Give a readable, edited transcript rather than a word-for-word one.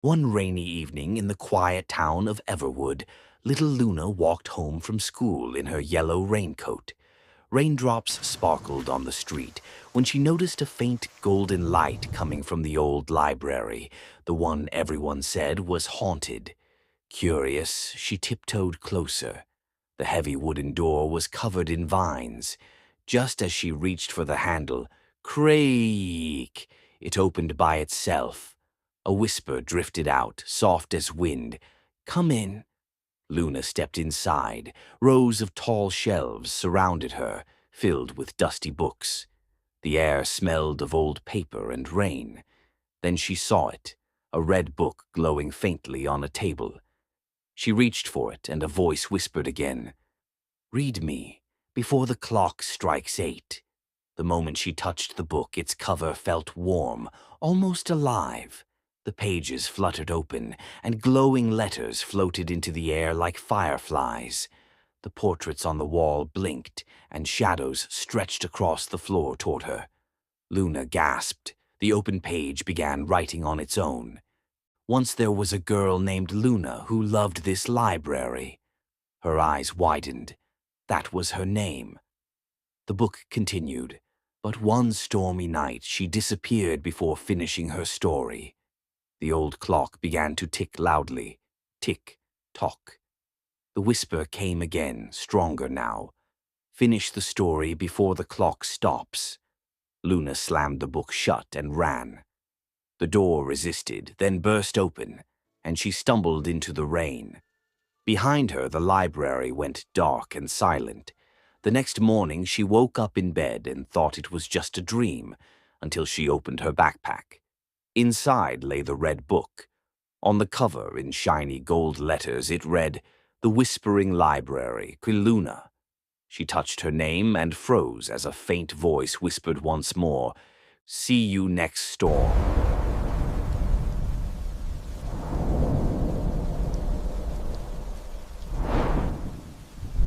One rainy evening in the quiet town of Everwood, little Luna walked home from school in her yellow raincoat. Raindrops sparkled on the street when she noticed a faint golden light coming from the old library, the one everyone said was haunted. Curious, she tiptoed closer. The heavy wooden door was covered in vines. Just as she reached for the handle, creak! It opened by itself. A whisper drifted out, soft as wind. "Come in." Luna stepped inside. Rows of tall shelves surrounded her, filled with dusty books. The air smelled of old paper and rain. Then she saw it, a red book glowing faintly on a table. She reached for it, and a voice whispered again, "Read me, before the clock strikes 8." The moment she touched the book, its cover felt warm, almost alive. The pages fluttered open, and glowing letters floated into the air like fireflies. The portraits on the wall blinked, and shadows stretched across the floor toward her. Luna gasped. The open page began writing on its own. Once there was a girl named Luna who loved this library. Her eyes widened. That was her name. The book continued, but one stormy night she disappeared before finishing her story. The old clock began to tick loudly. Tick, tock. The whisper came again, stronger now. "Finish the story before the clock stops." Luna slammed the book shut and ran. The door resisted, then burst open, and she stumbled into the rain. Behind her, the library went dark and silent. The next morning, she woke up in bed and thought it was just a dream, until she opened her backpack. Inside lay the red book. On the cover, in shiny gold letters, it read, "The Whispering Library, Quiluna." She touched her name and froze as a faint voice whispered once more, "See you next storm."